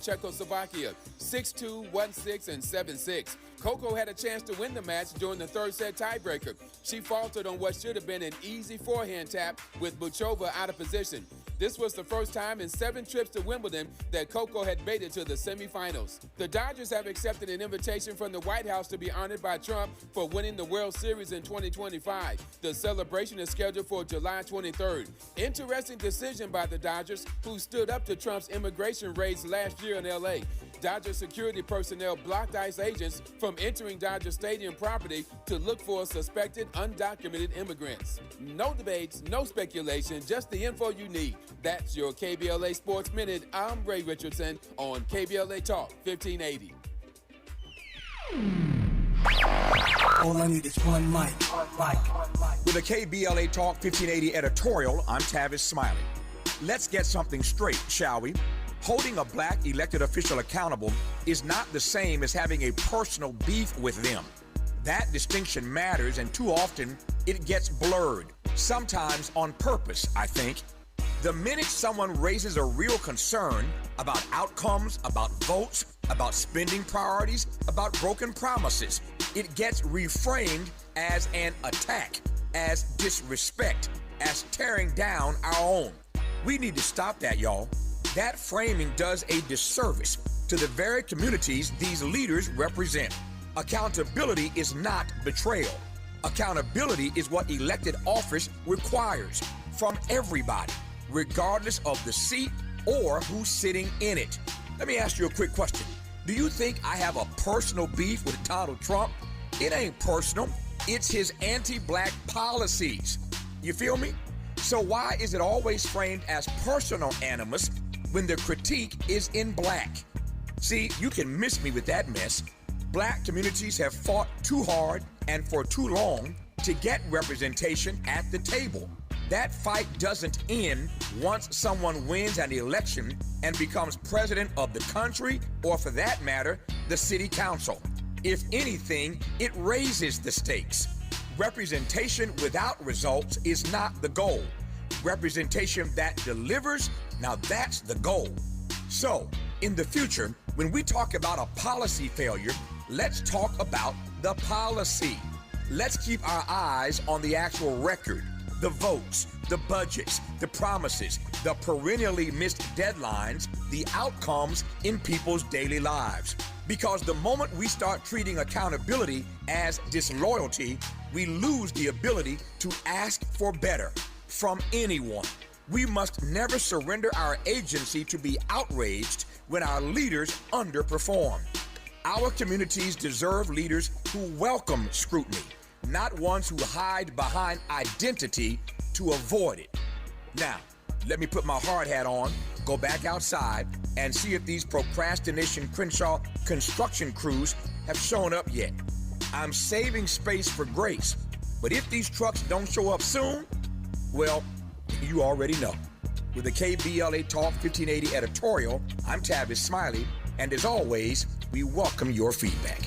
Czechoslovakia, 6-2, 1-6, and 7-6. Coco had a chance to win the match during the third set tiebreaker. She faltered on what should have been an easy forehand tap with Buchova out of position. This was the first time in 7 trips to Wimbledon that Coco had made it to the semifinals. The Dodgers have accepted an invitation from the White House to be honored by Trump for winning the World Series in 2025. The celebration is scheduled for July 23rd. Interesting decision by the Dodgers, who stood up to Trump's immigration raids last year in L.A. Dodger security personnel blocked ICE agents from entering Dodger Stadium property to look for suspected undocumented immigrants. No debates, no speculation, just the info you need. That's your KBLA Sports Minute. I'm Ray Richardson on KBLA Talk 1580. All I need is one mic. With a KBLA Talk 1580 editorial, I'm Tavis Smiley. Let's get something straight, shall we? Holding a black elected official accountable is not the same as having a personal beef with them. That distinction matters, and too often it gets blurred, sometimes on purpose, I think. The minute someone raises a real concern about outcomes, about votes, about spending priorities, about broken promises, it gets reframed as an attack, as disrespect, as tearing down our own. We need to stop that, y'all. That framing does a disservice to the very communities these leaders represent. Accountability is not betrayal. Accountability is what elected office requires from everybody, regardless of the seat or who's sitting in it. Let me ask you a quick question. Do you think I have a personal beef with Donald Trump? It ain't personal. It's his anti-black policies. You feel me? So why is it always framed as personal animus when the critique is in black? See, you can miss me with that mess. Black communities have fought too hard and for too long to get representation at the table. That fight doesn't end once someone wins an election and becomes president of the country, or for that matter, the city council. If anything, it raises the stakes. Representation without results is not the goal. Representation that delivers, now that's the goal. So, in the future, when we talk about a policy failure, let's talk about the policy. Let's keep our eyes on the actual record, the votes, the budgets, the promises, the perennially missed deadlines, the outcomes in people's daily lives. Because the moment we start treating accountability as disloyalty, we lose the ability to ask for better from anyone. We must never surrender our agency to be outraged when our leaders underperform. Our communities deserve leaders who welcome scrutiny, not ones who hide behind identity to avoid it. Now, let me put my hard hat on, go back outside, and see if these procrastination Crenshaw construction crews have shown up yet. I'm saving space for grace, but if these trucks don't show up soon, well, you already know. With the KBLA Talk 1580 editorial, I'm Tavis Smiley, and as always, we welcome your feedback.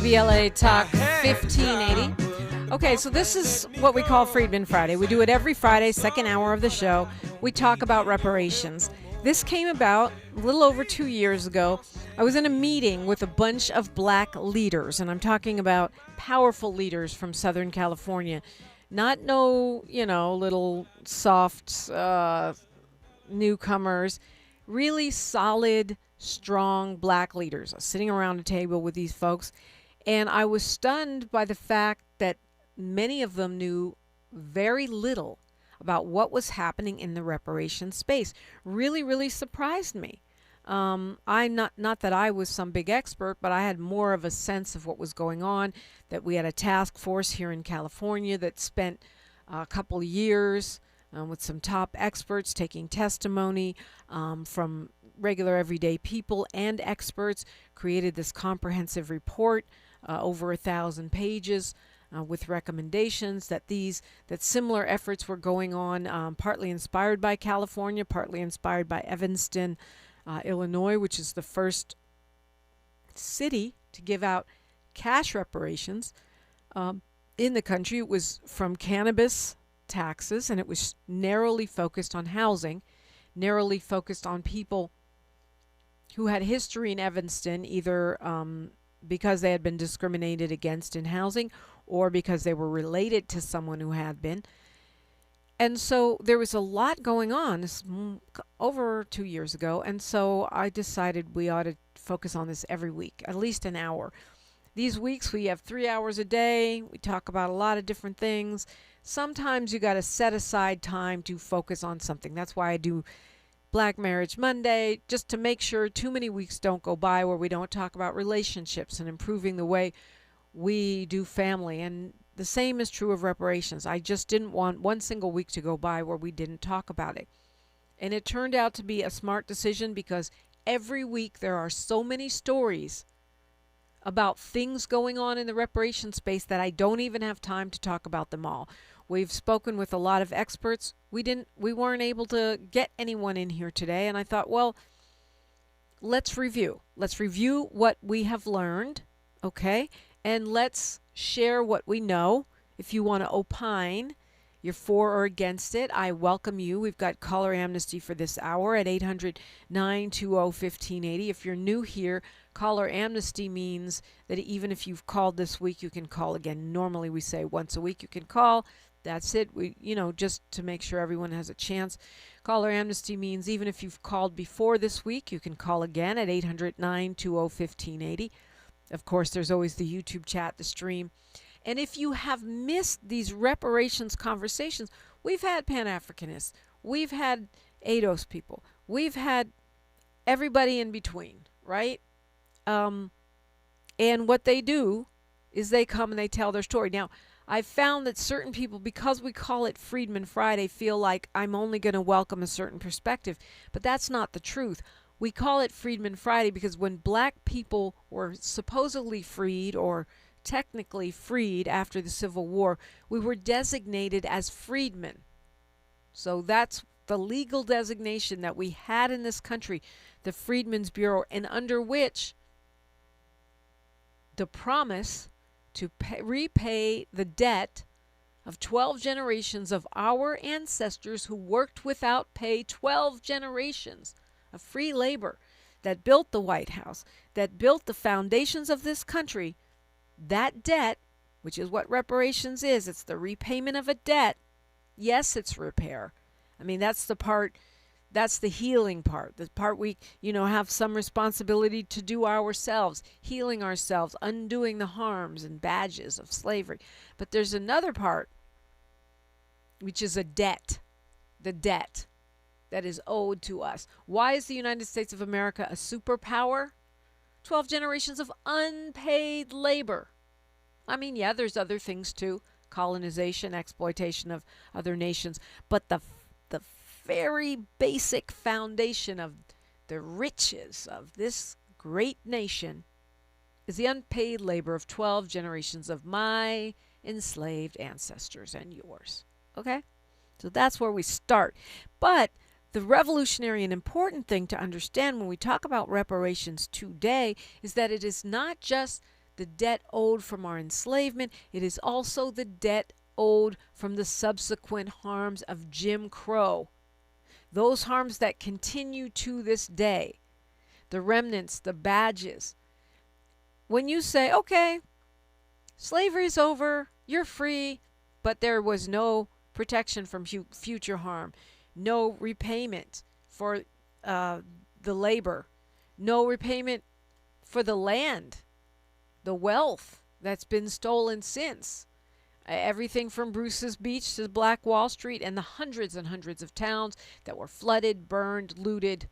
KBLA Talk 1580. Okay, so this is what we call Freedmen Friday. We do it every Friday, second hour of the show. We talk about reparations. This came about a little over 2 years ago. I was in a meeting with a bunch of black leaders, and I'm talking about powerful leaders from Southern California. Not no, little soft newcomers. Really solid, strong black leaders. I was sitting around a table with these folks, and I was stunned by the fact that many of them knew very little about what was happening in the reparations space. Really, really surprised me. I'm not that I was some big expert, but I had more of a sense of what was going on, that we had a task force here in California that spent a couple of years with some top experts taking testimony from regular everyday people and experts, created this comprehensive report, over 1,000 pages, with recommendations that similar efforts were going on, partly inspired by California, partly inspired by Evanston, Illinois, which is the first city to give out cash reparations in the country. It was from cannabis taxes, and it was narrowly focused on housing, narrowly focused on people who had history in Evanston, either because they had been discriminated against in housing or because they were related to someone who had been. And so there was a lot going on. This over 2 years ago, and so I decided we ought to focus on this every week, at least an hour. These weeks we have 3 hours a day. We talk about a lot of different things. Sometimes you got to set aside time to focus on something. That's why I do Black Marriage Monday, just to make sure too many weeks don't go by where we don't talk about relationships and improving the way we do family. And the same is true of reparations. I just didn't want one single week to go by where we didn't talk about it. And it turned out to be a smart decision, because every week there are so many stories about things going on in the reparations space that I don't even have time to talk about them all. We've spoken with a lot of experts. We weren't able to get anyone in here today, and I thought, well, let's review. Let's review what we have learned, okay? And let's share what we know. If you want to opine, you're for or against it, I welcome you. We've got caller amnesty for this hour at 800-920-1580. If you're new here, caller amnesty means that even if you've called this week, you can call again. Normally we say once a week you can call. That's it. Just to make sure everyone has a chance. Caller amnesty means even if you've called before this week, you can call again at 800-920-1580. Of course, there's always the YouTube chat, the stream. And if you have missed these reparations conversations, we've had Pan-Africanists, we've had ADOS people, we've had everybody in between, right? And what they do is they come and they tell their story. Now, I've found that certain people, because we call it Freedmen Friday, feel like I'm only going to welcome a certain perspective. But that's not the truth. We call it Freedmen Friday because when black people were supposedly freed, or technically freed after the Civil War, we were designated as freedmen. So that's the legal designation that we had in this country, the Freedmen's Bureau, and under which the promise to repay the debt of 12 generations of our ancestors who worked without pay, 12 generations of free labor that built the White House, that built the foundations of this country. That debt, which is what reparations is, it's the repayment of a debt. Yes, it's repair. I mean, that's the part, that's the healing part, the part we, have some responsibility to do ourselves, healing ourselves, undoing the harms and badges of slavery. But there's another part, which is a debt, the debt that is owed to us. Why is the United States of America a superpower? 12 generations of unpaid labor. I mean, yeah, there's other things too, colonization, exploitation of other nations, but the very basic foundation of the riches of this great nation is the unpaid labor of 12 generations of my enslaved ancestors and yours. Okay? So that's where we start. But the revolutionary and important thing to understand when we talk about reparations today is that it is not just the debt owed from our enslavement. It is also the debt owed from the subsequent harms of Jim Crow. Those harms that continue to this day. The remnants, the badges. When you say, okay, slavery's over, you're free, but there was no protection from future harm, no repayment for the labor, no repayment for the land, the wealth that's been stolen since. Everything from Bruce's Beach to Black Wall Street and the hundreds and hundreds of towns that were flooded, burned, looted,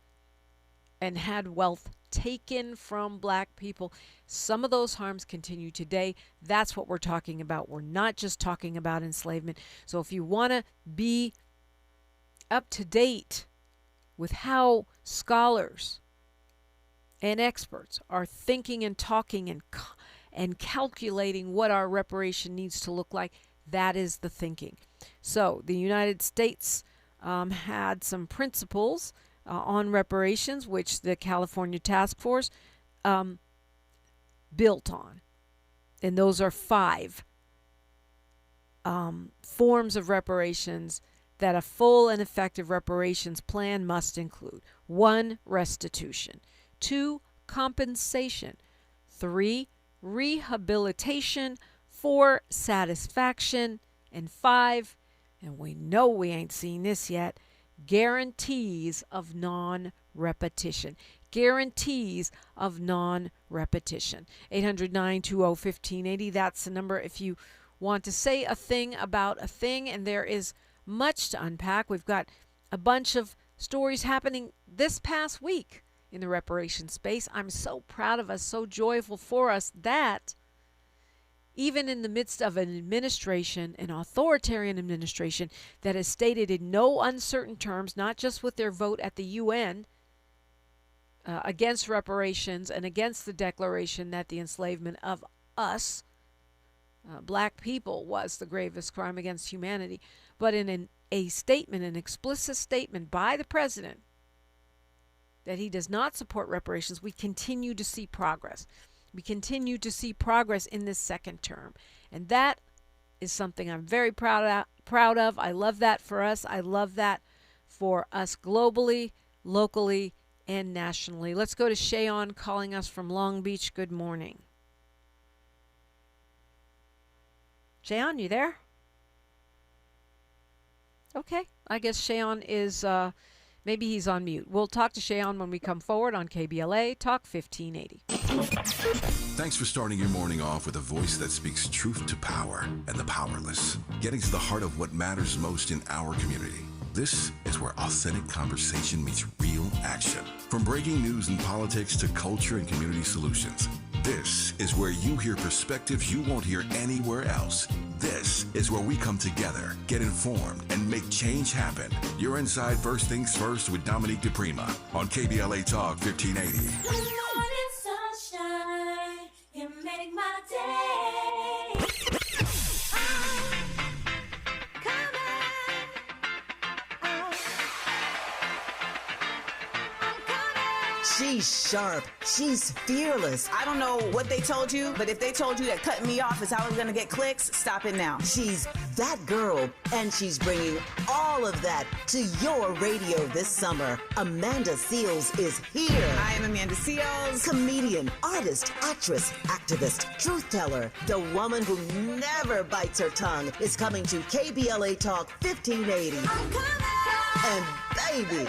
and had wealth taken from black people. Some of those harms continue today. That's what we're talking about. We're not just talking about enslavement. So if you want to be up to date with how scholars and experts are thinking and talking and calculating what our reparation needs to look like, that is the thinking. So the United States had some principles on reparations, which the California Task Force built on. And those are 5 forms of reparations that a full and effective reparations plan must include. 1, restitution. 2, compensation. 3, rehabilitation. 4, satisfaction. And 5, and we know we ain't seen this yet, guarantees of non-repetition. Guarantees of non-repetition. 800-920-1580. That's the number if you want to say a thing about a thing, and there is much to unpack. We've got a bunch of stories happening this past week in the reparation space. I'm so proud of us, so joyful for us that even in the midst of an administration, an authoritarian administration that has stated in no uncertain terms, not just with their vote at the UN against reparations and against the declaration that the enslavement of us, black people, was the gravest crime against humanity, but in a statement, an explicit statement by the president that he does not support reparations, we continue to see progress. We continue to see progress in this second term. And that is something I'm very proud of. I love that for us. I love that for us globally, locally, and nationally. Let's go to Shayon calling us from Long Beach. Good morning. Shayon, you there? Okay. I guess Shayon is, maybe he's on mute. We'll talk to Shayon when we come forward on KBLA Talk 1580. Thanks for starting your morning off with a voice that speaks truth to power and the powerless, getting to the heart of what matters most in our community. This is where authentic conversation meets real action. From breaking news and politics to culture and community solutions, this is where you hear perspectives you won't hear anywhere else. This is where we come together, get informed, and make change happen. You're inside First Things First with Dominique DePrima on KBLA Talk 1580. Good morning, sunshine. You make my day. She's sharp. She's fearless. I don't know what they told you, but if they told you that cutting me off is how I'm going to get clicks, stop it now. She's that girl, and she's bringing all of that to your radio this summer. Amanda Seales is here. I am Amanda Seales. Comedian, artist, actress, activist, truth teller. The woman who never bites her tongue is coming to KBLA Talk 1580. I'm coming. And baby,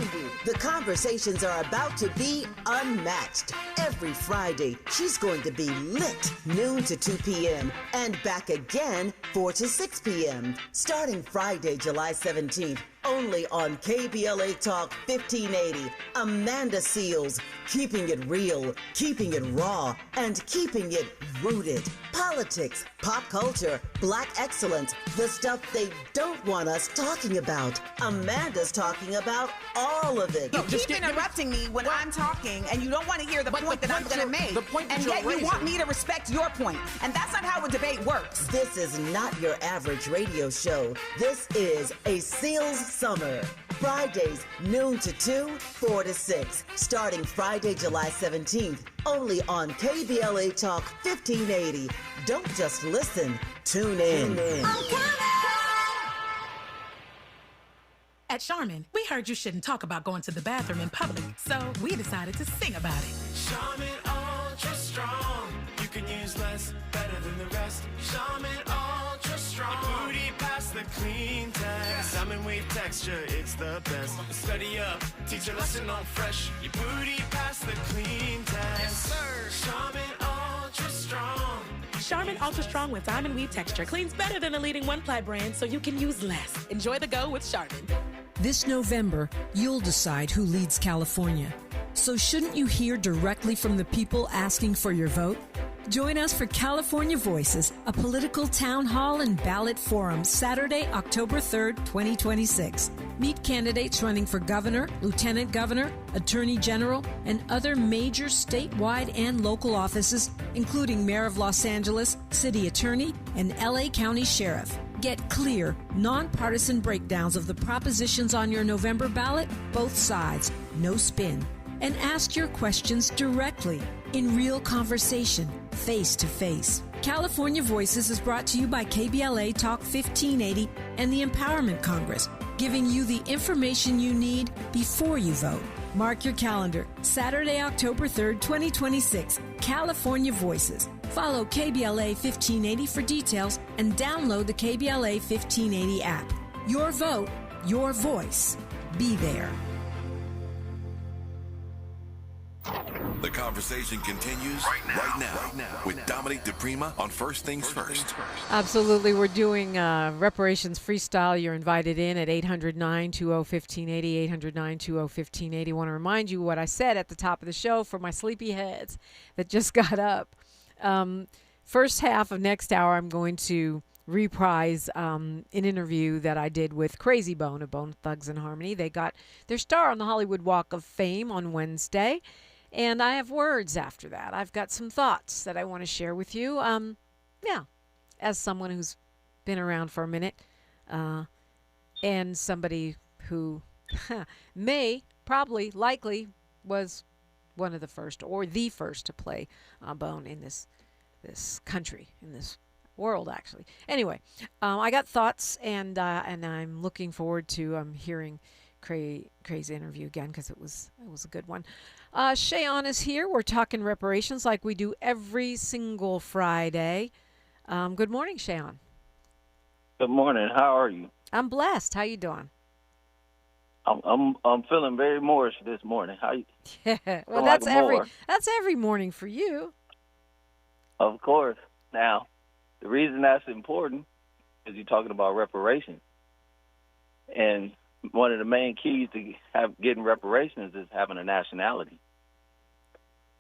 the conversations are about to be unmatched. Every Friday, she's going to be lit noon to 2 p.m. and back again 4 to 6 p.m. Starting Friday, July 17th, only on KBLA Talk 1580. Amanda Seales, keeping it real, keeping it raw, and keeping it rooted. Politics, pop culture, black excellence, the stuff they don't want us talking about. Amanda's talking about all of it. You keep interrupting me when I'm talking, and you don't want to hear the point that I'm going to make. And yet you want me to respect your point. And that's not how a debate works. This is not your average radio show. This is a Seales Summer. Fridays, noon to 2, 4 to 6. Starting Friday, July 17th. Only on KBLA Talk 1580. Don't just listen. Tune in. At Charmin, we heard you shouldn't talk about going to the bathroom in public, so we decided to sing about it. Charmin Ultra Strong. You can use less, better than the rest. Charmin Ultra Strong. Your booty past the clean test. Salmon weave texture, it's the best. Study up, teach a lesson on fresh. Your booty past the clean test. Yes, sir. Charmin Ultra Strong. Charmin Ultra Strong with diamond weave texture cleans better than the leading one-ply brand, so you can use less. Enjoy the go with Charmin. This November, you'll decide who leads California. So shouldn't you hear directly from the people asking for your vote? Join us for California Voices, a political town hall and ballot forum, Saturday, October 3rd, 2026. Meet candidates running for governor, lieutenant governor, attorney general, and other major statewide and local offices, including mayor of Los Angeles, city attorney, and LA County sheriff. Get clear, nonpartisan breakdowns of the propositions on your November ballot, both sides, no spin. And ask your questions directly, in real conversation, face to face. California Voices is brought to you by KBLA Talk 1580 and the Empowerment Congress, giving you the information you need before you vote. Mark your calendar, Saturday, October 3rd, 2026, California Voices. Follow KBLA 1580 for details and download the KBLA 1580 app. Your vote, your voice. Be there. The conversation continues right now with Dominique DePrima on First Things First. Absolutely. We're doing Reparations Freestyle. You're invited in at 800-920-1580, 800-920-1580. I want to remind you what I said at the top of the show for my sleepy heads that just got up. First half of next hour, I'm going to reprise an interview that I did with Crazy Bone of Bone Thugs and Harmony. They got their star on the Hollywood Walk of Fame on Wednesday. And I have words after that. I've got some thoughts that I want to share with you. As someone who's been around for a minute, and somebody who likely was one of the first or the first to play Bone in this country, in this world, actually. Anyway, I got thoughts, and I'm looking forward to hearing Crazy's interview again, because it was a good one. Shayon is here. We're talking reparations like we do every single Friday. Good morning, Shayon. Good morning. How are you? I'm blessed. How you doing? I'm feeling very Moorish this morning. How you? Yeah. Well, that's every morning for you. Of course. Now, the reason that's important is you're talking about reparations, and one of the main keys to getting reparations is having a nationality.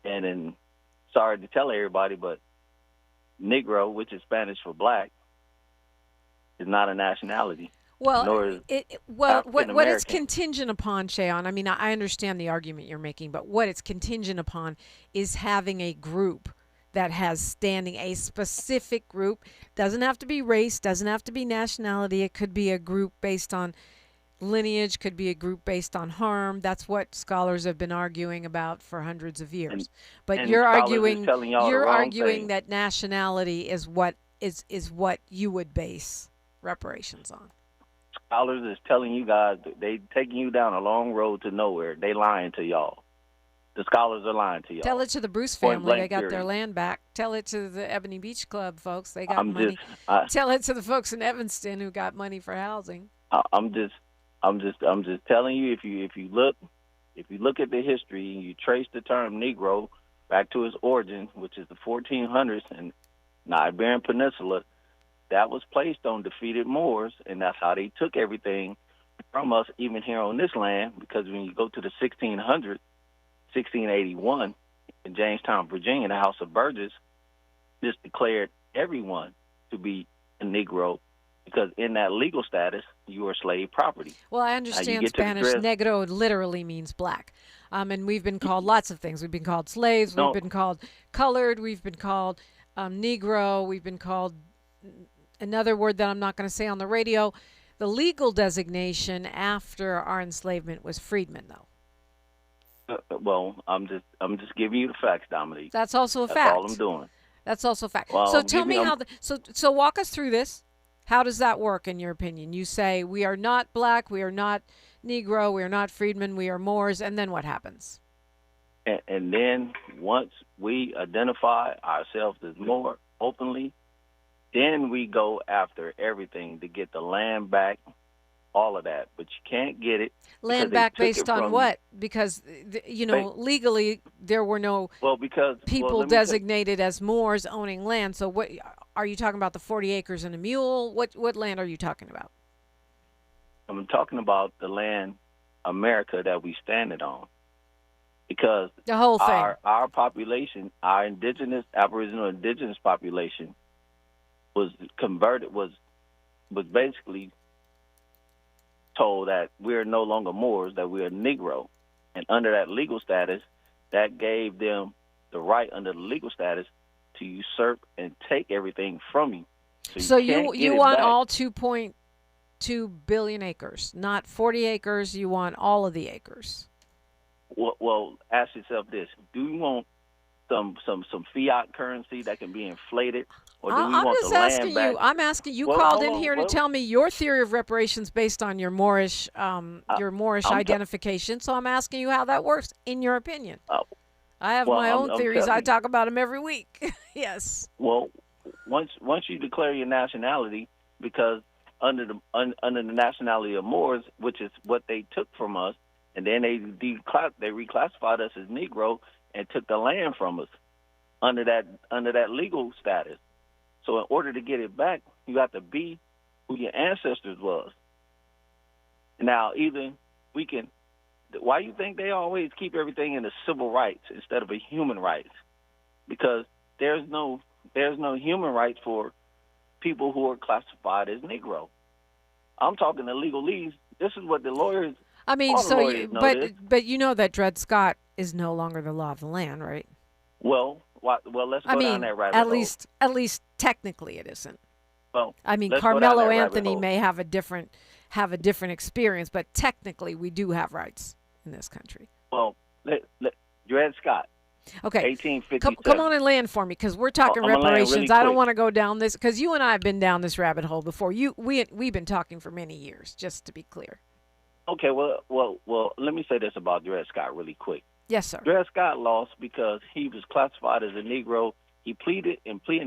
And then, sorry to tell everybody, but Negro, which is Spanish for black, is not a nationality. Well, what it's contingent upon, Shayon, I mean, I understand the argument you're making, but what it's contingent upon is having a group that has standing, a specific group. Doesn't have to be race, doesn't have to be nationality. It could be a group based on lineage, could be a group based on harm. That's what scholars have been arguing about for hundreds of years. But you're arguing that nationality is what you would base reparations on. Scholars is telling you guys that they taking you down a long road to nowhere. They lying to y'all. The scholars are lying to y'all. Tell it to the Bruce family. They got their land back. Tell it to the Ebony Beach Club folks. They got money. Tell it to the folks in Evanston who got money for housing. I'm just telling you, if you look at the history and you trace the term Negro back to its origins, which is the 1400s and the Iberian Peninsula, that was placed on defeated Moors, and that's how they took everything from us, even here on this land. Because when you go to the 1600s, 1681, in Jamestown, Virginia, the House of Burgess just declared everyone to be a Negro, because in that legal status, you are slave property. Well, I understand Spanish. Negro literally means black. And we've been called lots of things. We've been called slaves. We've been called colored. We've been called Negro. We've been called another word that I'm not going to say on the radio. The legal designation after our enslavement was freedmen, though. Well, I'm just giving you the facts, Dominique. That's also a That's fact. all I'm doing. That's also a fact. Well, So tell me how. So walk us through this. How does that work in your opinion? You say we are not black, we are not Negro, we are not freedmen, we are Moors, and then what happens? And then once we identify ourselves as more openly, then we go after everything to get the land back, all of that. But you can't get it. Land back based on what? Because, legally there were no people designated as Moors owning land. So what are you talking about, the 40 acres and a mule? What land are you talking about? I'm talking about the land, America, that we standing on. Because the whole thing. Our population, our Aboriginal indigenous population was converted, was basically told that we're no longer Moors, that we're Negro. And under that legal status, that gave them the right under the legal status to usurp and take everything from you. So you want all 2.2 billion acres, not 40 acres. You want all of the acres. Well, ask yourself this: do you want some fiat currency that can be inflated, or do we want the land back? I'm asking you. Called in here to tell me your theory of reparations based on your Moorish identification. So I'm asking you how that works in your opinion. I have my own theories. I talk about them every week. Yes. Well, once you declare your nationality, because under the nationality of Moors, which is what they took from us, and then they reclassified us as Negro and took the land from us under that legal status. So in order to get it back, you have to be who your ancestors was. Now, why you think they always keep everything in the civil rights instead of a human rights? Because there's no human rights for people who are classified as Negro. I'm talking the legalese. This is what the lawyers. I mean, but you know that Dred Scott is no longer the law of the land, right? Well, let's go down that rabbit hole. At least technically it isn't. Well, I mean, Carmelo Anthony may have a different experience, but technically we do have rights in this country. Well, Dred Scott. Okay. 1857. Come on and land for me, because we're talking reparations. Really I don't want to go down this, because you and I have been down this rabbit hole before. We've been talking for many years, just to be clear. Okay, well, let me say this about Dred Scott really quick. Yes, sir. Dred Scott lost because he was classified as a Negro. He pleaded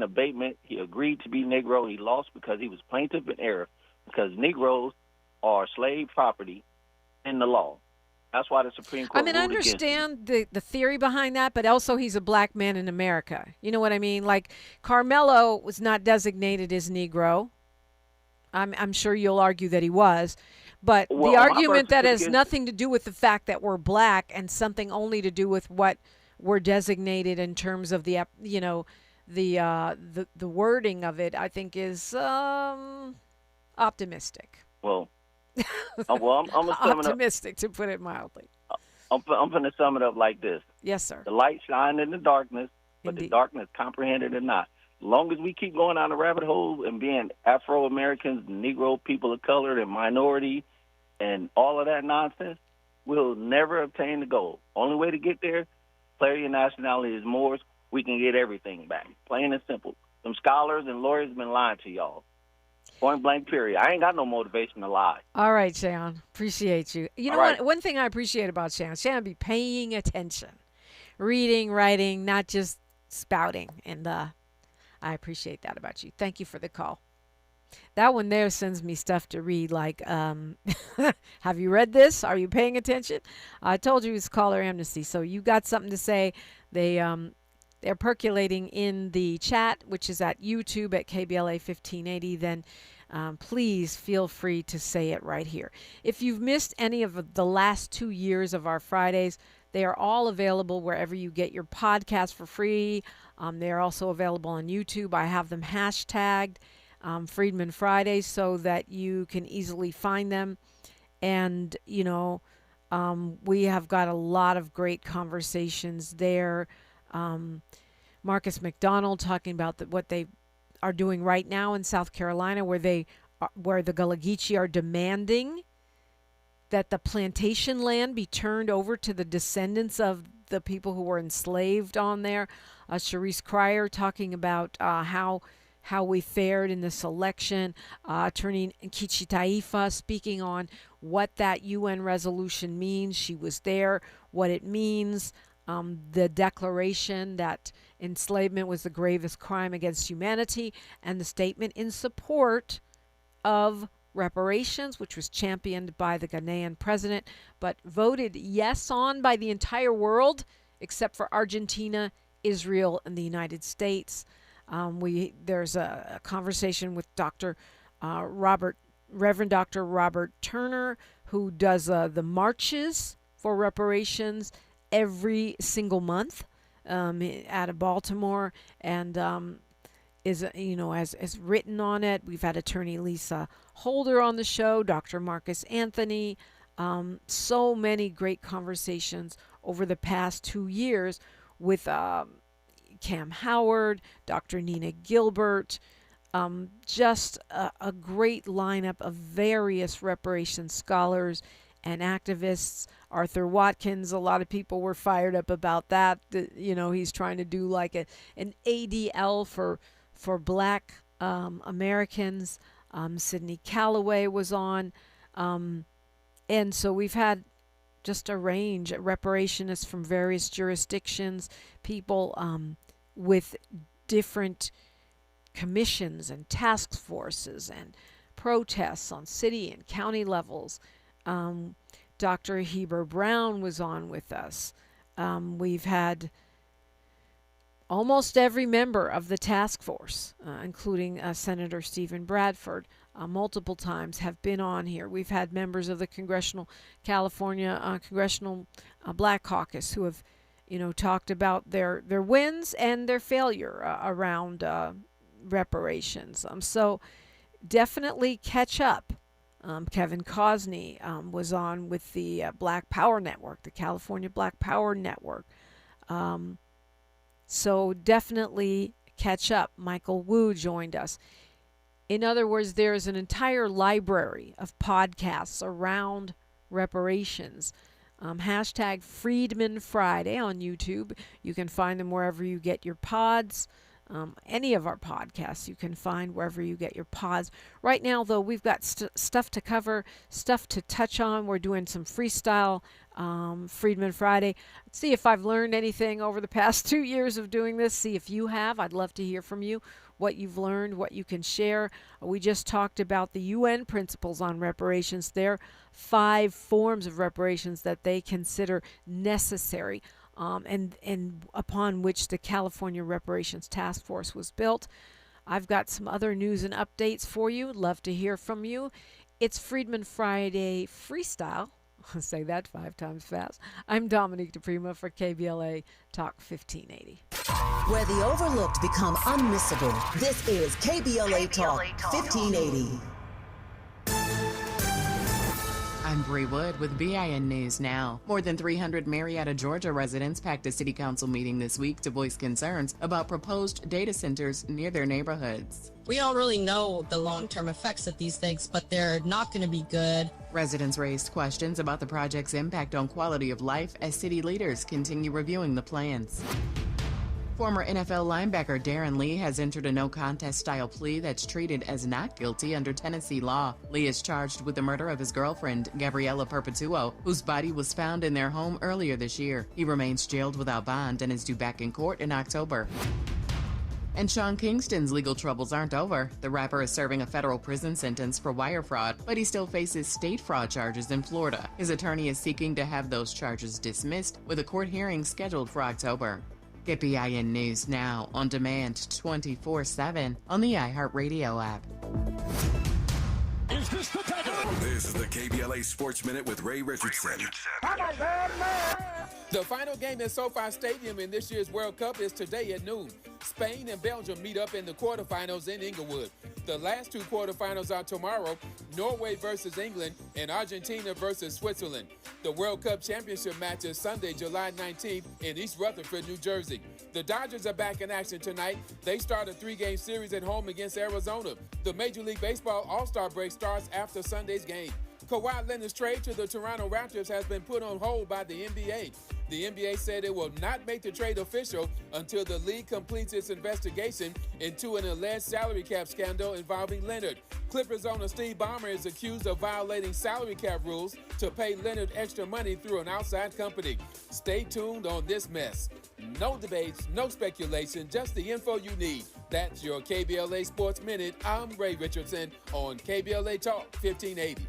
abatement. He agreed to be Negro. He lost because he was plaintiff in error, because Negroes are slave property in the law. That's why the Supreme Court ruled I understand the theory behind that, but also he's a black man in America. You know what I mean? Like, Carmelo was not designated as Negro. I'm sure you'll argue that he was. But the argument that has nothing to do with the fact that we're black and something only to do with what we're designated in terms of the wording of it, I think is optimistic. Well, I'm optimistic, to put it mildly. I'm going to sum it up like this. Yes, sir. The light shines in the darkness, but Indeed. The darkness comprehended it not. As long as we keep going down the rabbit hole and being Afro-Americans, Negro, people of color, and minority, and all of that nonsense, we'll never obtain the goal. Only way to get there, declare your nationality as Moors, we can get everything back. Plain and simple. Some scholars and lawyers have been lying to y'all. Point blank, period. I ain't got no motivation to lie. All right, Sean. Appreciate you. You know what? One thing I appreciate about Sean be paying attention. Reading, writing, not just spouting. And I appreciate that about you. Thank you for the call. That one there sends me stuff to read, like, have you read this? Are you paying attention? I told you it's caller amnesty, so you got something to say. They're percolating in the chat, which is at YouTube at KBLA 1580. Then please feel free to say it right here. If you've missed any of the last 2 years of our Fridays, they are all available wherever you get your podcast for free. They are also available on YouTube. I have them hashtagged Freedmen Fridays so that you can easily find them. And, we have got a lot of great conversations there. Marcus McDonald talking about what they are doing right now in South Carolina, where they where the Gullah Geechee are demanding that the plantation land be turned over to the descendants of the people who were enslaved on there. Sharice Cryer talking about how we fared in this election. Attorney Nkichi Taifa speaking on what that UN resolution means. She was there, what it means, the declaration that enslavement was the gravest crime against humanity, and the statement in support of reparations, which was championed by the Ghanaian president, but voted yes on by the entire world, except for Argentina, Israel, and the United States. There's a conversation with Reverend Dr. Robert Turner, who does the marches for reparations every single month out of Baltimore, and is has written on it. We've had attorney Lisa Holder on the show, Dr. Marcus Anthony, so many great conversations over the past 2 years with Cam Howard, Dr. Nina Gilbert, just a great lineup of various reparations scholars and activists. Arthur Watkins, a lot of people were fired up about that. He's trying to do like an ADL for Black Americans. Sidney Calloway was on. And so we've had just a range of reparationists from various jurisdictions, people with different commissions and task forces and protests on city and county levels. Dr. Heber Brown was on with us. We've had almost every member of the task force, including Senator Stephen Bradford, multiple times have been on here. We've had members of the California Congressional Black Caucus who have, talked about their wins and their failure around reparations. So definitely catch up. Kevin Cosney was on with the Black Power Network, the California Black Power Network. So definitely catch up. Michael Wu joined us. In other words, there is an entire library of podcasts around reparations. Hashtag Freedmen Friday on YouTube. You can find them wherever you get your pods. Any of our podcasts you can find wherever you get your pods. Right now, though, we've got stuff to cover, stuff to touch on. We're doing some freestyle Freedmen Friday. Let's see if I've learned anything over the past 2 years of doing this. See if you have. I'd love to hear from you, what you've learned, what you can share. We just talked about the UN principles on reparations. There are 5 forms of reparations that they consider necessary. And upon which the California Reparations Task Force was built. I've got some other news and updates for you. Love to hear from you. It's Freedmen Friday Freestyle. I'll say that 5 times fast. I'm Dominique DePrima for KBLA Talk 1580. Where the overlooked become unmissable, this is KBLA Talk 1580. I'm Bree Wood with BIN News Now. More than 300 Marietta, Georgia residents packed a city council meeting this week to voice concerns about proposed data centers near their neighborhoods. We don't really know the long-term effects of these things, but they're not going to be good. Residents raised questions about the project's impact on quality of life as city leaders continue reviewing the plans. Former NFL linebacker Darren Lee has entered a no-contest style plea that's treated as not guilty under Tennessee law. Lee is charged with the murder of his girlfriend, Gabriella Perpetuo, whose body was found in their home earlier this year. He remains jailed without bond and is due back in court in October. And Sean Kingston's legal troubles aren't over. The rapper is serving a federal prison sentence for wire fraud, but he still faces state fraud charges in Florida. His attorney is seeking to have those charges dismissed, with a court hearing scheduled for October. Get BIN News Now on demand 24/7 on the iHeartRadio app. This is the KBLA Sports Minute with Ray Richardson. The final game at SoFi Stadium in this year's World Cup is today at noon. Spain and Belgium meet up in the quarterfinals in Inglewood. The last two quarterfinals are tomorrow, Norway versus England and Argentina versus Switzerland. The World Cup Championship match is Sunday, July 19th in East Rutherford, New Jersey. The Dodgers are back in action tonight. They start a 3-game series at home against Arizona. The Major League Baseball All-Star break starts after Sunday's game. Kawhi Leonard's trade to the Toronto Raptors has been put on hold by the NBA. The NBA said it will not make the trade official until the league completes its investigation into an alleged salary cap scandal involving Leonard. Clippers owner Steve Ballmer is accused of violating salary cap rules to pay Leonard extra money through an outside company. Stay tuned on this mess. No debates, no speculation, just the info you need. That's your KBLA Sports Minute. I'm Ray Richardson on KBLA Talk 1580.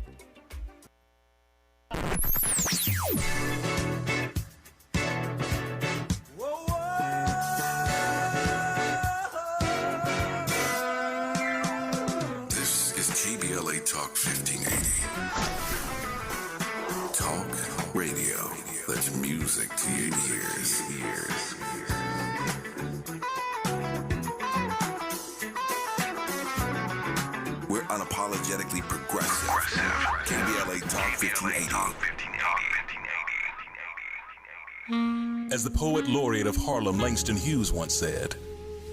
This is KBLA Talk 1580. Talk radio. That's music to your ears. We're unapologetically progressive. KBLA Talk 1580. As the poet laureate of Harlem, Langston Hughes, once said,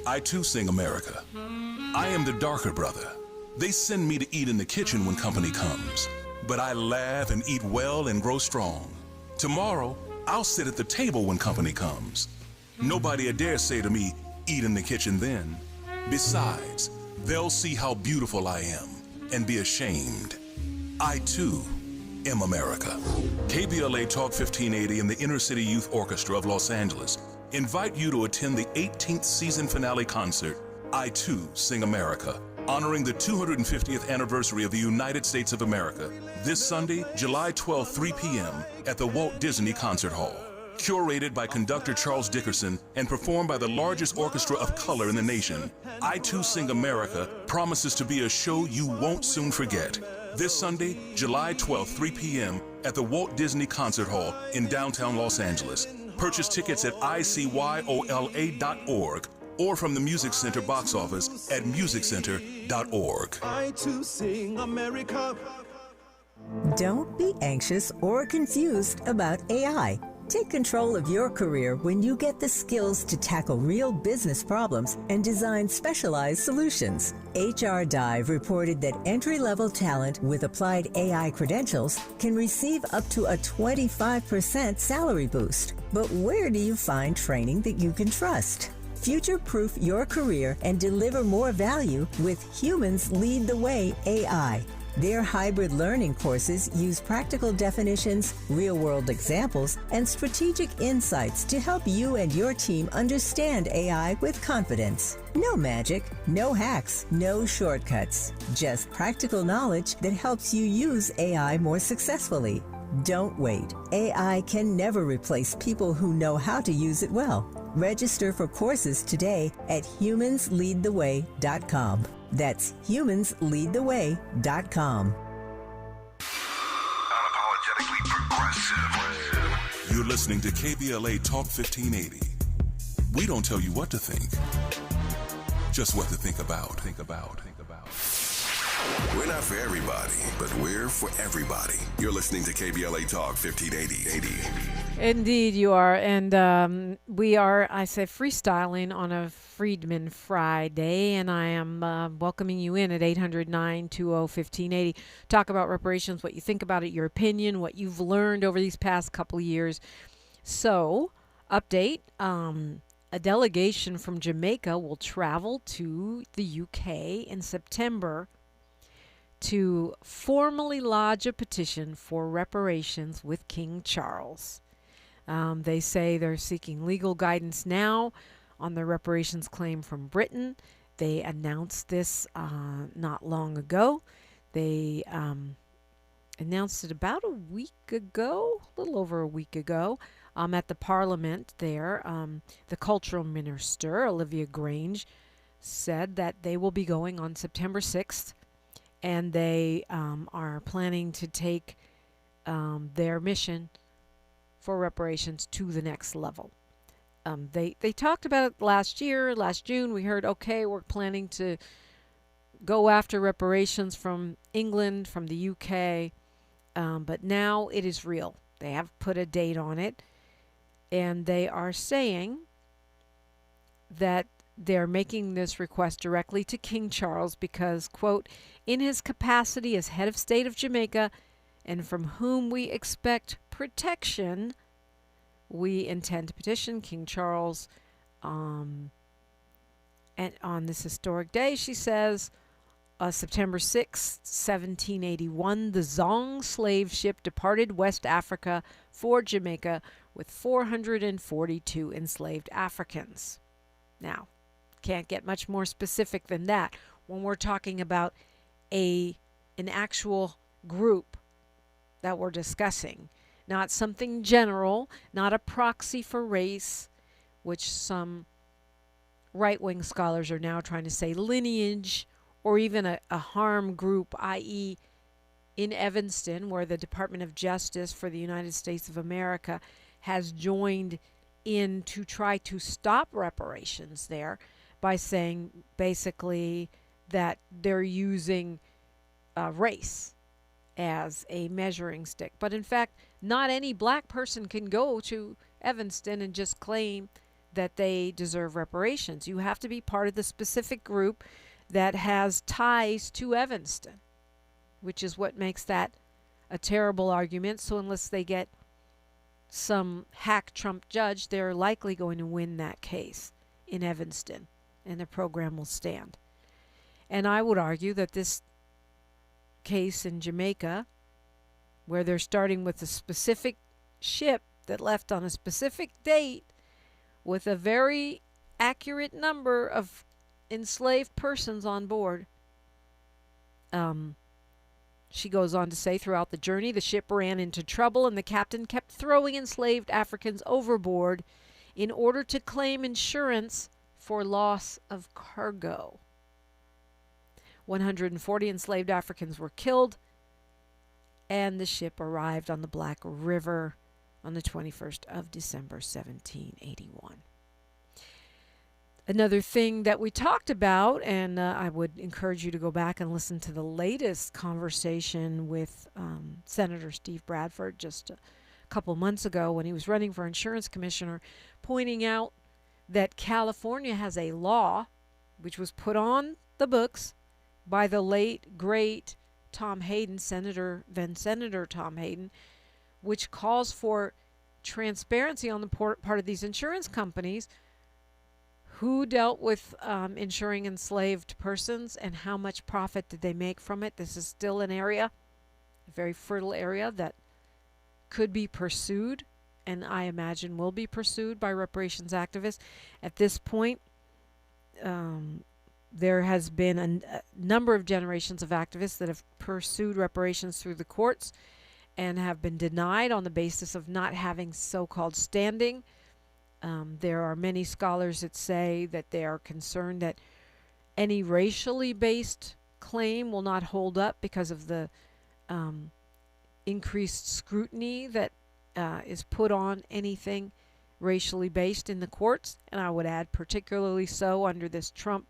I too sing America. I am the darker brother. They send me to eat in the kitchen when company comes, but I laugh and eat well and grow strong. Tomorrow, I'll sit at the table when company comes. Nobody dare say to me, eat in the kitchen then. Besides, they'll see how beautiful I am and be ashamed. I too am America. KBLA Talk 1580 and the Inner City Youth Orchestra of Los Angeles invite you to attend the 18th season finale concert, I Too Sing America, honoring the 250th anniversary of the United States of America, this Sunday, July 12, 3 p.m. at the Walt Disney Concert Hall. Curated by conductor Charles Dickerson and performed by the largest orchestra of color in the nation, I Too Sing America promises to be a show you won't soon forget. This Sunday, July 12, 3 p.m. at the Walt Disney Concert Hall in downtown Los Angeles. Purchase tickets at icyola.org or from the Music Center box office at musiccenter.org. I too sing America. Don't be anxious or confused about AI. Take control of your career when you get the skills to tackle real business problems and design specialized solutions. HR Dive reported that entry-level talent with applied AI credentials can receive up to a 25% salary boost. But where do you find training that you can trust? Future-proof your career and deliver more value with Humans Lead the Way AI. Their hybrid learning courses use practical definitions, real-world examples, and strategic insights to help you and your team understand AI with confidence. No magic, no hacks, no shortcuts. Just practical knowledge that helps you use AI more successfully. Don't wait. AI can never replace people who know how to use it well. Register for courses today at humansleadtheway.com. That's humansleadtheway.com. Unapologetically progressive. You're listening to KBLA Talk 1580. We don't tell you what to think, just what to think about. We're not for everybody, but we're for everybody. You're listening to KBLA Talk 1580. Indeed, you are. And we are, I say, freestyling on a Freedmen Friday. And I am welcoming you in at 800-920-1580. Talk about reparations, what you think about it, your opinion, what you've learned over these past couple of years. So, update. A delegation from Jamaica will travel to the UK in September to formally lodge a petition for reparations with King Charles. They say they're seeking legal guidance now on the reparations claim from Britain. They announced this not long ago. They announced it about a week ago, a little over a week ago, at the Parliament there. The Cultural Minister, Olivia Grange, said that they will be going on September 6th and they are planning to take their mission for reparations to the next level. They talked about it last June. We heard, okay, we're planning to go after reparations from England, from the UK, but now it is real. They have put a date on it, and they are saying that they're making this request directly to King Charles because, quote, in his capacity as head of state of Jamaica and from whom we expect protection, we intend to petition King Charles. And on this historic day, she says, September 6, 1781, the Zong slave ship departed West Africa for Jamaica with 442 enslaved Africans. Now, can't get much more specific than that when we're talking about an actual group that we're discussing, not something general, not a proxy for race, which some right-wing scholars are now trying to say lineage, or even a harm group, i.e. in Evanston, where the Department of Justice for the United States of America has joined in to try to stop reparations there by saying basically that they're using race as a measuring stick. But in fact, not any black person can go to Evanston and just claim that they deserve reparations. You have to be part of the specific group that has ties to Evanston, which is what makes that a terrible argument. So unless they get some hack Trump judge, they're likely going to win that case in Evanston, and the program will stand. And I would argue that this case in Jamaica, where they're starting with a specific ship that left on a specific date with a very accurate number of enslaved persons on board. She goes on to say, throughout the journey, the ship ran into trouble and the captain kept throwing enslaved Africans overboard in order to claim insurance for loss of cargo. 140 enslaved Africans were killed, and the ship arrived on the Black River on the 21st of December, 1781. Another thing that we talked about, and I would encourage you to go back and listen to the latest conversation with Senator Steve Bradford just a couple months ago when he was running for insurance commissioner, pointing out that California has a law which was put on the books by the late, great Tom Hayden, then Senator Tom Hayden, which calls for transparency on the part of these insurance companies. Who dealt with insuring enslaved persons and how much profit did they make from it? This is still an area, a very fertile area that could be pursued, and I imagine will be pursued by reparations activists. At this point, there has been a number of generations of activists that have pursued reparations through the courts and have been denied on the basis of not having so-called standing. There are many scholars that say that they are concerned that any racially based claim will not hold up because of the increased scrutiny that is put on anything racially based in the courts. And I would add particularly so under this Trump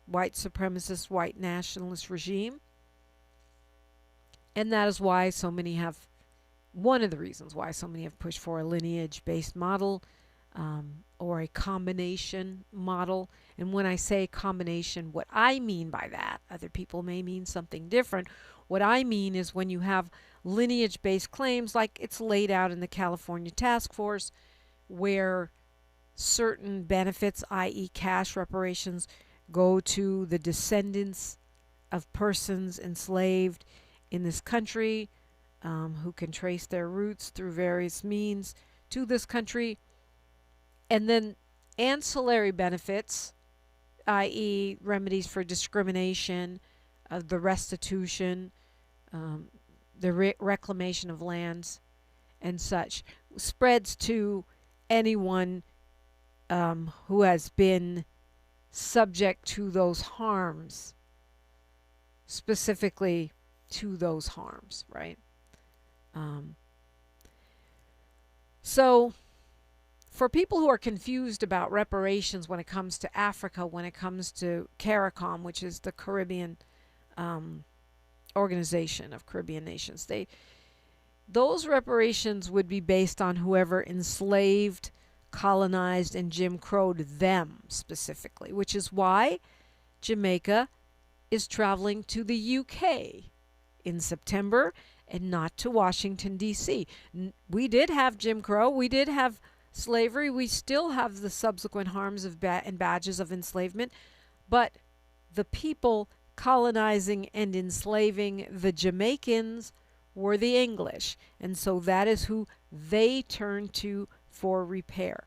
white supremacist, white nationalist regime. And that is why so many have one of the reasons why so many have pushed for a lineage-based model or a combination model. And when I say combination, what I mean by that, other people may mean something different. What I mean is when you have lineage-based claims like it's laid out in the California Task Force, where certain benefits, i.e. cash reparations, go to the descendants of persons enslaved in this country, who can trace their roots through various means to this country. And then ancillary benefits, i.e. remedies for discrimination, the restitution, the reclamation of lands and such, spreads to anyone who has been subject to those harms specifically to those harms, right? So for people who are confused about reparations when it comes to Africa, when it comes to CARICOM, which is the Caribbean organization of Caribbean nations, those reparations would be based on whoever enslaved, colonized, and Jim Crowed them specifically, which is why Jamaica is traveling to the UK in September and not to Washington, D.C. We did have Jim Crow. We did have slavery. We still have the subsequent harms of and badges of enslavement. But the people colonizing and enslaving the Jamaicans were the English. And so that is who they turned to for repair.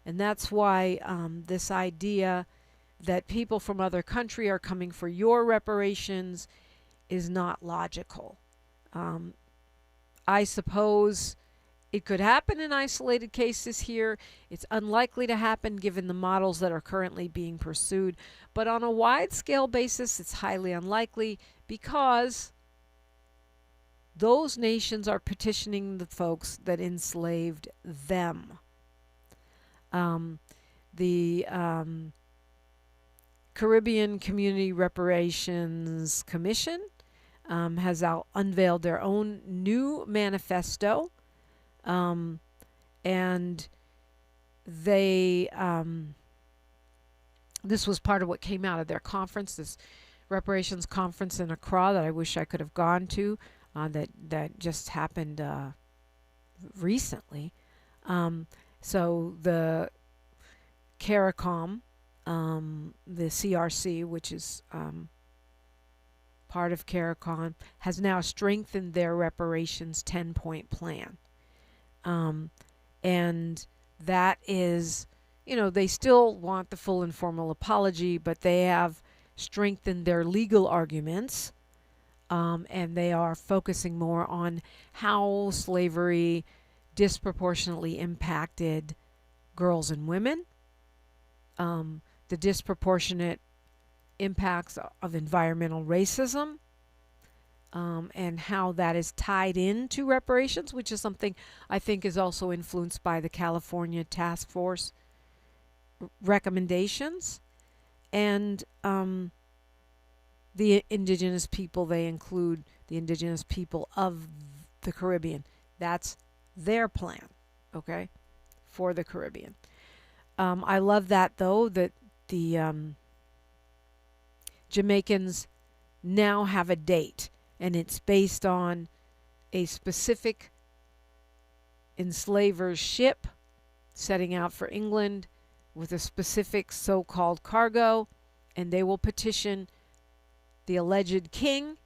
And that's why this idea that people from other country are coming for your reparations is not logical. I suppose it could happen in isolated cases here. It's unlikely to happen given the models that are currently being pursued. But on a wide-scale basis, it's highly unlikely because those nations are petitioning the folks that enslaved them. The Caribbean Community Reparations Commission has unveiled their own new manifesto, and they this was part of what came out of their conference, this reparations conference in Accra that I wish I could have gone to, that just happened recently. So the CARICOM, the CRC, which is part of CARICOM, has now strengthened their reparations 10-point plan. And that is, they still want the full and formal apology, but they have strengthened their legal arguments, and they are focusing more on how slavery disproportionately impacted girls and women, the disproportionate impacts of environmental racism, and how that is tied into reparations, which is something I think is also influenced by the California Task Force recommendations. And the indigenous people, they include the indigenous people of the Caribbean. That's their plan, okay, for the Caribbean. I love that, though, that the Jamaicans now have a date, and it's based on a specific enslaver's ship setting out for England with a specific so-called cargo, and they will petition the alleged king,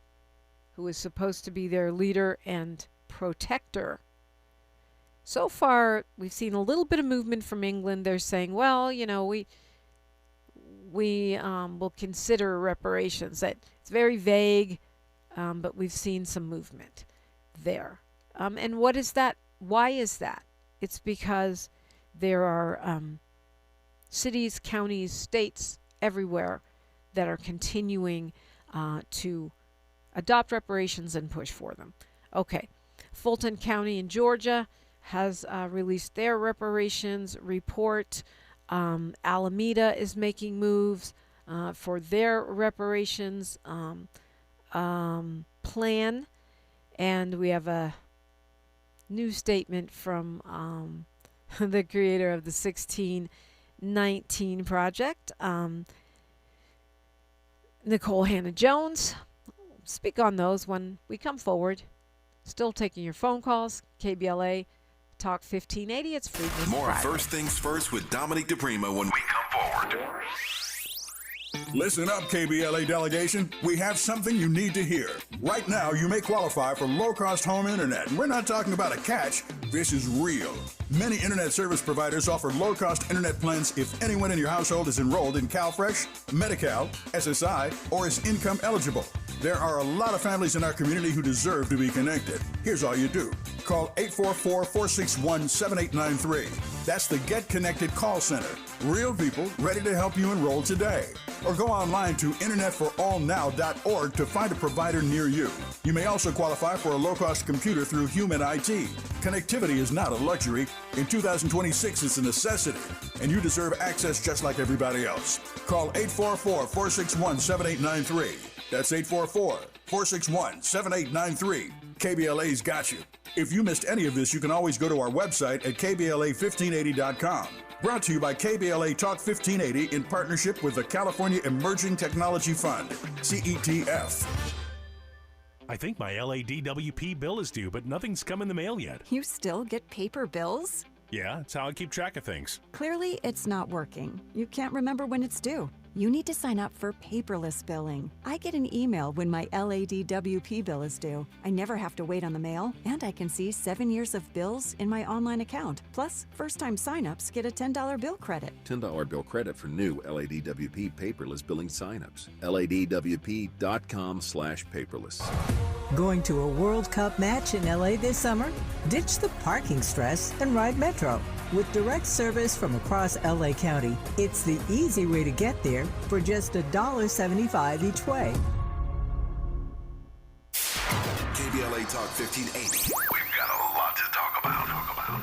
who is supposed to be their leader and protector. So far, we've seen a little bit of movement from England. They're saying, well, we will consider reparations. That it's very vague, but we've seen some movement there. And what is that? Why is that? It's because there are cities, counties, states everywhere that are continuing to adopt reparations and push for them. Okay, Fulton County in Georgia has released their reparations report. Alameda is making moves for their reparations plan. And we have a new statement from the creator of the 1619 Project, Nicole Hannah-Jones. Speak on those when we come forward. Still taking your phone calls. KBLA Talk 1580. It's Freedmen. More Friday. First Things First with Dominique DePrima when we come forward. Listen up, KBLA delegation. We have something you need to hear. Right now, you may qualify for low-cost home internet. And we're not talking about a catch. This is real. Many internet service providers offer low-cost internet plans if anyone in your household is enrolled in CalFresh, Medi-Cal, SSI, or is income eligible. There are a lot of families in our community who deserve to be connected. Here's all you do. Call 844-461-7893. That's the Get Connected call center. Real people ready to help you enroll today. Or go online to internetforallnow.org to find a provider near you. You may also qualify for a low-cost computer through Human IT. Connectivity is not a luxury. In 2026, it's a necessity, and you deserve access just like everybody else. Call 844-461-7893. That's 844-461-7893. KBLA's got you. If you missed any of this, you can always go to our website at kbla1580.com. Brought to you by KBLA Talk 1580 in partnership with the California Emerging Technology Fund, CETF. I think my LADWP bill is due, but nothing's come in the mail yet. You still get paper bills? Yeah, it's how I keep track of things. Clearly, it's not working. You can't remember when it's due. You need to sign up for paperless billing. I get an email when my LADWP bill is due. I never have to wait on the mail, and I can see 7 years of bills in my online account. Plus, first-time signups get a $10 bill credit. $10 bill credit for new LADWP paperless billing signups. LADWP.com/paperless. Going to a World Cup match in LA this summer? Ditch the parking stress and ride Metro. With direct service from across LA County, it's the easy way to get there for just $1.75 each way. KBLA Talk 1580. We've got a lot to talk about.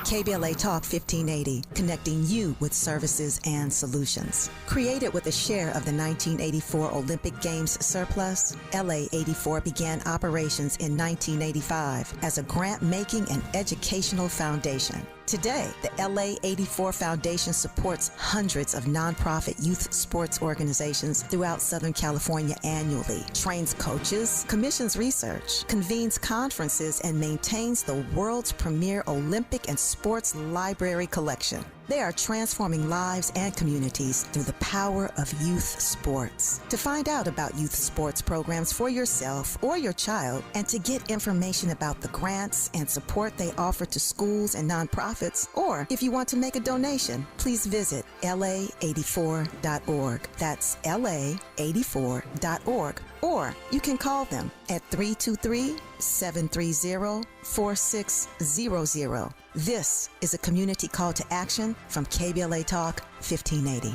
KBLA Talk 1580, connecting you with services and solutions. Created with a share of the 1984 Olympic Games surplus, LA 84 began operations in 1985 as a grant-making and educational foundation. Today, the LA 84 Foundation supports hundreds of nonprofit youth sports organizations throughout Southern California annually, trains coaches, commissions research, convenes conferences, and maintains the world's premier Olympic and sports library collection. They are transforming lives and communities through the power of youth sports. To find out about youth sports programs for yourself or your child, and to get information about the grants and support they offer to schools and nonprofits, or if you want to make a donation, please visit la84.org. That's la84.org. Or you can call them at 323-730-4600. This is a community call to action from KBLA Talk 1580.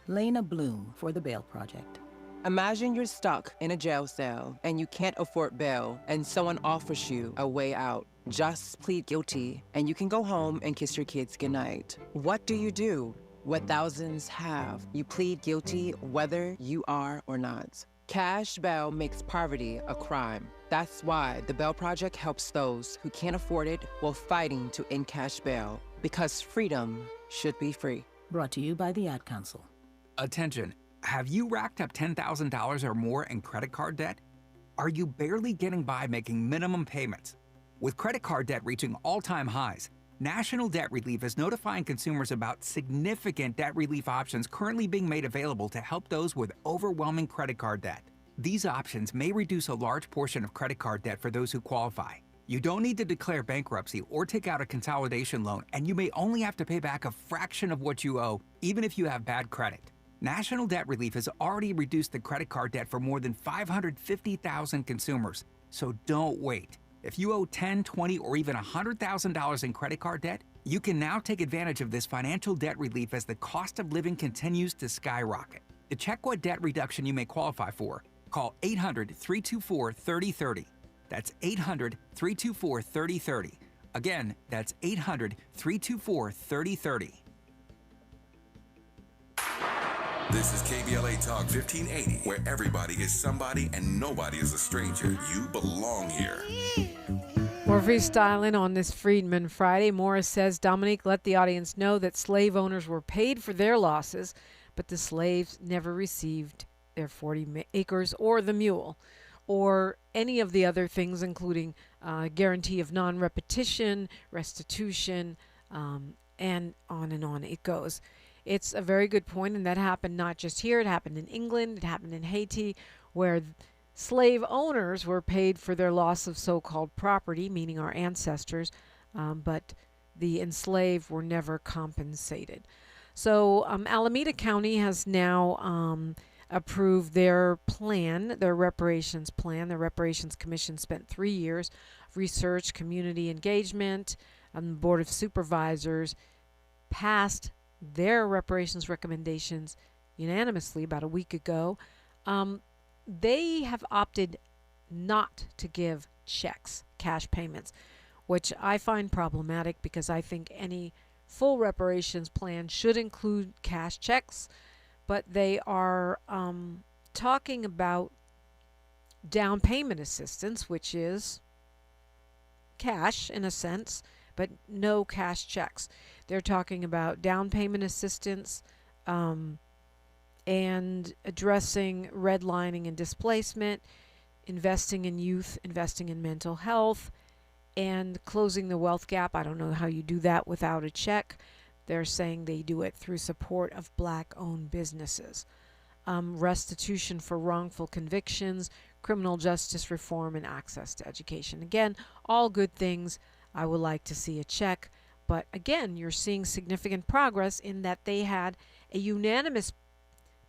Lena Bloom for the Bail Project. Imagine you're stuck in a jail cell and you can't afford bail and someone offers you a way out. Just plead guilty and you can go home and kiss your kids goodnight. What do? What thousands have. You plead guilty whether you are or not. Cash bail makes poverty a crime. That's why the Bail Project helps those who can't afford it while fighting to end cash bail. Because freedom should be free. Brought to you by the Ad Council. Attention. Have you racked up $10,000 or more in credit card debt? Are you barely getting by making minimum payments? With credit card debt reaching all-time highs, National Debt Relief is notifying consumers about significant debt relief options currently being made available to help those with overwhelming credit card debt. These options may reduce a large portion of credit card debt for those who qualify. You don't need to declare bankruptcy or take out a consolidation loan, and you may only have to pay back a fraction of what you owe, even if you have bad credit. National Debt Relief has already reduced the credit card debt for more than 550,000 consumers, so don't wait. If you owe $10,000, $20,000, or even $100,000 in credit card debt, you can now take advantage of this financial debt relief as the cost of living continues to skyrocket. To check what debt reduction you may qualify for, call 800-324-3030. That's 800-324-3030. Again, that's 800-324-3030. This is KBLA Talk 1580, where everybody is somebody and nobody is a stranger. You belong here. More freestyling on this Freedmen Friday. Morris says, Dominique let the audience know that slave owners were paid for their losses, but the slaves never received their 40 acres or the mule or any of the other things, including guarantee of non-repetition, restitution, and on it goes. It's a very good point, and that happened not just here. It happened in England. It happened in Haiti, where slave owners were paid for their loss of so-called property, meaning our ancestors, but the enslaved were never compensated. So Alameda County has now approved their plan, their reparations plan. The Reparations Commission spent 3 years of research, community engagement, and the Board of Supervisors passed their reparations recommendations unanimously about a week ago. They have opted not to give checks, cash payments, which I find problematic because I think any full reparations plan should include cash checks, but they are talking about down payment assistance, which is cash in a sense, but no cash checks. They're talking about down payment assistance and addressing redlining and displacement, investing in youth, investing in mental health, and closing the wealth gap. I don't know how you do that without a check. They're saying they do it through support of Black-owned businesses. Restitution for wrongful convictions, criminal justice reform, and access to education. Again, all good things. I would like to see a check. But again, you're seeing significant progress in that they had a unanimous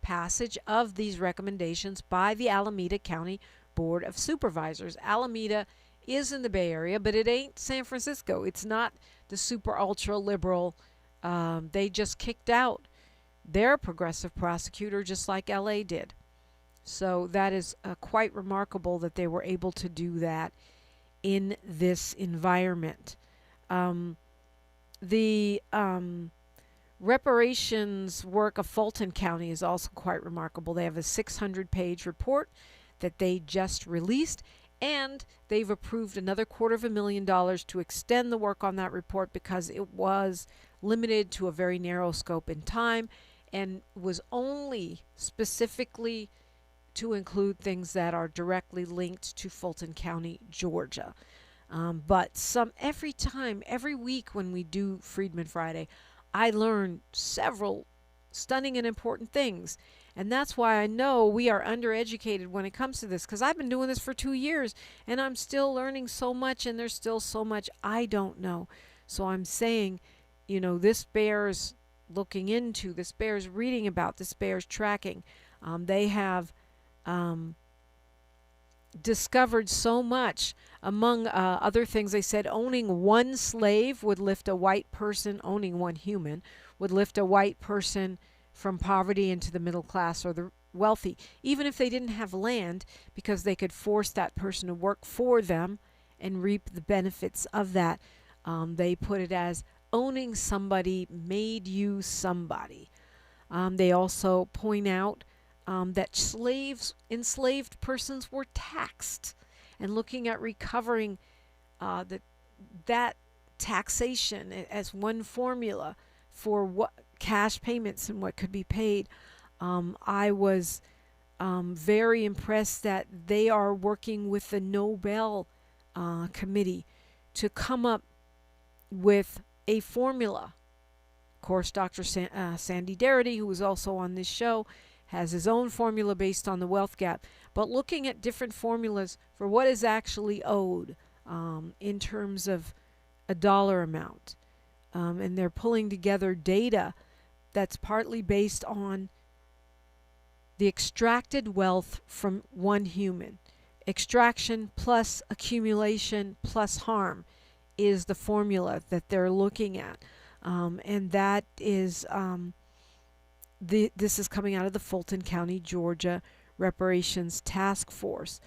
passage of these recommendations by the Alameda County Board of Supervisors. Alameda is in the Bay Area, but it ain't San Francisco. It's not the super ultra liberal. They just kicked out their progressive prosecutor just like LA did. So that is quite remarkable that they were able to do that in this environment. The reparations work of Fulton County is also quite remarkable. They have a 600-page report that they just released, and they've approved another $250,000 to extend the work on that report because it was limited to a very narrow scope in time and was only specifically to include things that are directly linked to Fulton County, Georgia. But every week when we do Freedmen Friday, I learn several stunning and important things. And that's why I know we are undereducated when it comes to this, because I've been doing this for 2 years and I'm still learning so much, and there's still so much I don't know. So I'm saying, this bears looking into, this bears reading about, this bears tracking. They have discovered so much. Among other things, they said owning one slave would lift a white person, owning one human, would lift a white person from poverty into the middle class or the wealthy, even if they didn't have land, because they could force that person to work for them and reap the benefits of that. They put it as owning somebody made you somebody. They also point out that enslaved persons were taxed, and looking at recovering that taxation as one formula for what cash payments and what could be paid. I was very impressed that they are working with the Nobel Committee to come up with a formula. Of course, Dr. Sandy Darity, who was also on this show, has his own formula based on the wealth gap, but looking at different formulas for what is actually owed in terms of a dollar amount. And they're pulling together data that's partly based on the extracted wealth from one human. Extraction plus accumulation plus harm is the formula that they're looking at. And that is... this is coming out of the Fulton County, Georgia Reparations Task Force,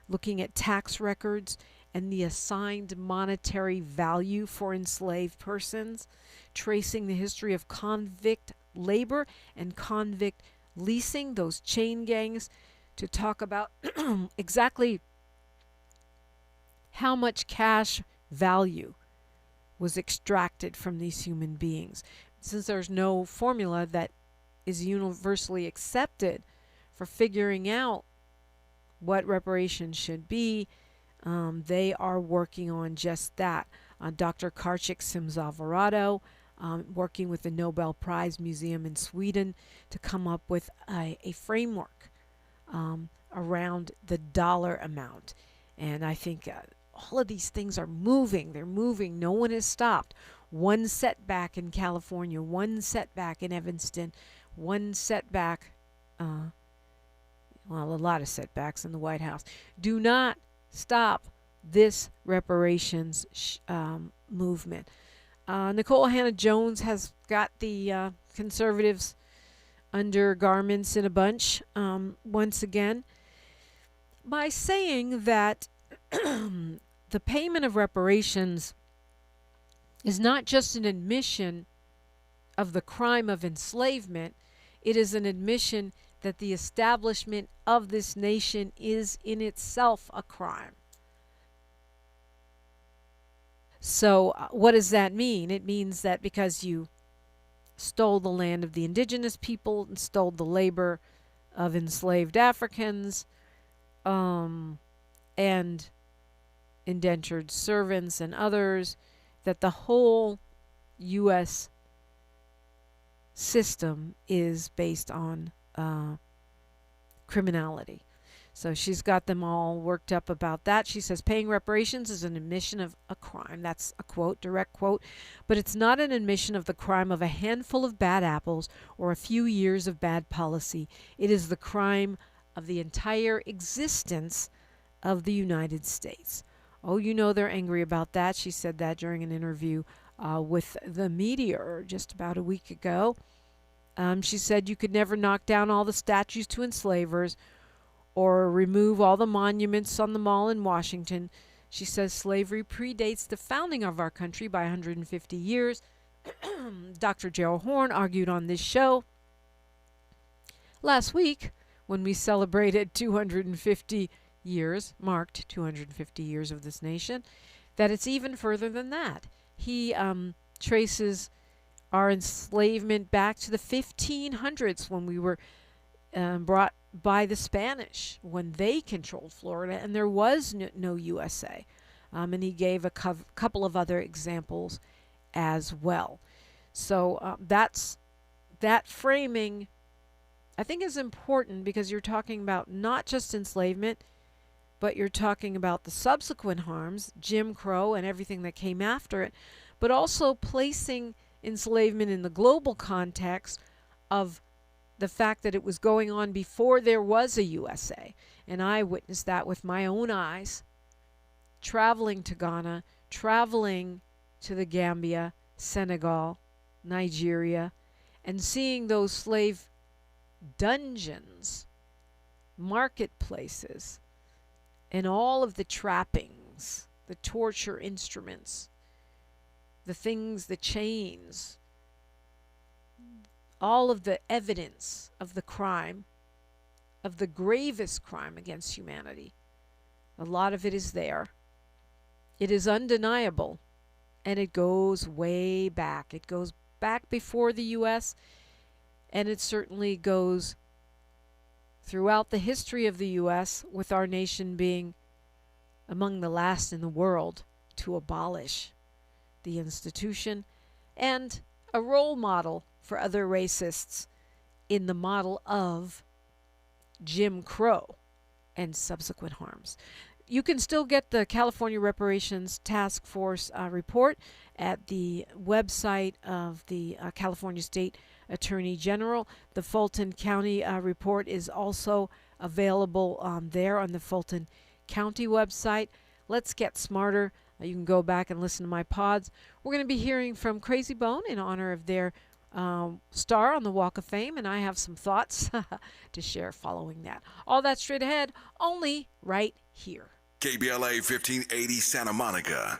looking at tax records and the assigned monetary value for enslaved persons, tracing the history of convict labor and convict leasing, those chain gangs, to talk about exactly how much cash value was extracted from these human beings. Since there's no formula that is universally accepted for figuring out what reparations should be, they are working on just that. Dr. Karchik Simz-Alvarado, working with the Nobel Prize Museum in Sweden to come up with a framework around the dollar amount. And I think all of these things are moving. They're moving. No one has stopped. One setback in California, one setback in Evanston, one setback a lot of setbacks in the White House. Do not stop this reparations movement. Nicole Hannah-Jones has got the conservatives undergarments in a bunch once again by saying that the payment of reparations is not just an admission of the crime of enslavement, it is an admission that the establishment of this nation is in itself a crime. So what does that mean? It means that because you stole the land of the indigenous people and stole the labor of enslaved Africans and indentured servants and others, that the whole U.S. system is based on criminality. So she's got them all worked up about that. She says paying reparations is an admission of a crime. That's a quote, direct quote. But it's not an admission of the crime of a handful of bad apples or a few years of bad policy. It is the crime of the entire existence of the United States. Oh, you know they're angry about that. She said that during an interview with the Meteor just about a week ago. She said you could never knock down all the statues to enslavers or remove all the monuments on the Mall in Washington. She says slavery predates the founding of our country by 150 years. Dr. Gerald Horne argued on this show last week when we celebrated 250 years, marked 250 years of this nation, that it's even further than that. He traces our enslavement back to the 1500s when we were brought by the Spanish, when they controlled Florida and there was no USA. And he gave a couple of other examples as well. So that framing, I think, is important because you're talking about not just enslavement, but you're talking about the subsequent harms, Jim Crow and everything that came after it, but also placing enslavement in the global context of the fact that it was going on before there was a USA. And I witnessed that with my own eyes, traveling to Ghana, traveling to the Gambia, Senegal, Nigeria, and seeing those slave dungeons, marketplaces, and all of the trappings, the torture instruments, the things, the chains, all of the evidence of the crime, of the gravest crime against humanity. A lot of it is there. It is undeniable, and it goes way back. It goes back before the U.S., and it certainly goes throughout the history of the U.S., with our nation being among the last in the world to abolish the institution and a role model for other racists in the model of Jim Crow and subsequent harms. You can still get the California Reparations Task Force report at the website of the California State Attorney General. The Fulton County report is also available there on the Fulton County website. Let's get smarter. You can go back and listen to my pods. We're going to be hearing from Crazy Bone in honor of their star on the Walk of Fame, and I have some thoughts to share following that. All that straight ahead, only right here. KBLA 1580 Santa Monica.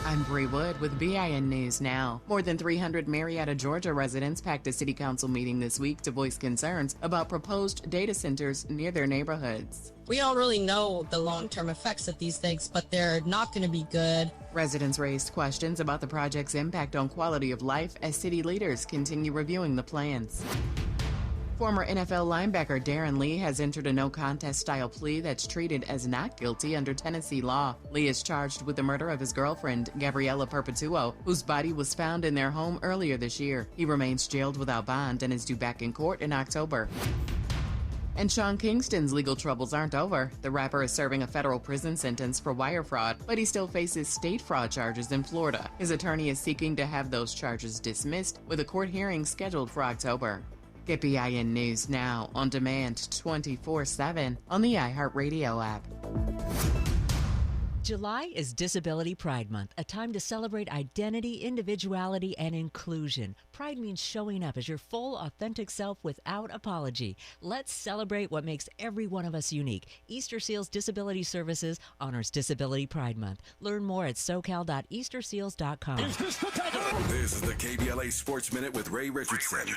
I'm Bree Wood with BIN News Now. More than 300 Marietta, Georgia residents packed a city council meeting this week to voice concerns about proposed data centers near their neighborhoods. We don't really know the long-term effects of these things, but they're not going to be good. Residents raised questions about the project's impact on quality of life as city leaders continue reviewing the plans. Former NFL linebacker Darren Lee has entered a no-contest style plea that's treated as not guilty under Tennessee law. Lee is charged with the murder of his girlfriend, Gabriella Perpetuo, whose body was found in their home earlier this year. He remains jailed without bond and is due back in court in October. And Sean Kingston's legal troubles aren't over. The rapper is serving a federal prison sentence for wire fraud, but he still faces state fraud charges in Florida. His attorney is seeking to have those charges dismissed, with a court hearing scheduled for October. Get BIN News now on demand 24/7 on the iHeartRadio app. July is Disability Pride Month, a time to celebrate identity, individuality, and inclusion. Pride means showing up as your full, authentic self without apology. Let's celebrate what makes every one of us unique. Easter Seals Disability Services honors Disability Pride Month. Learn more at socal.easterseals.com. This is the KBLA Sports Minute with Ray Richardson.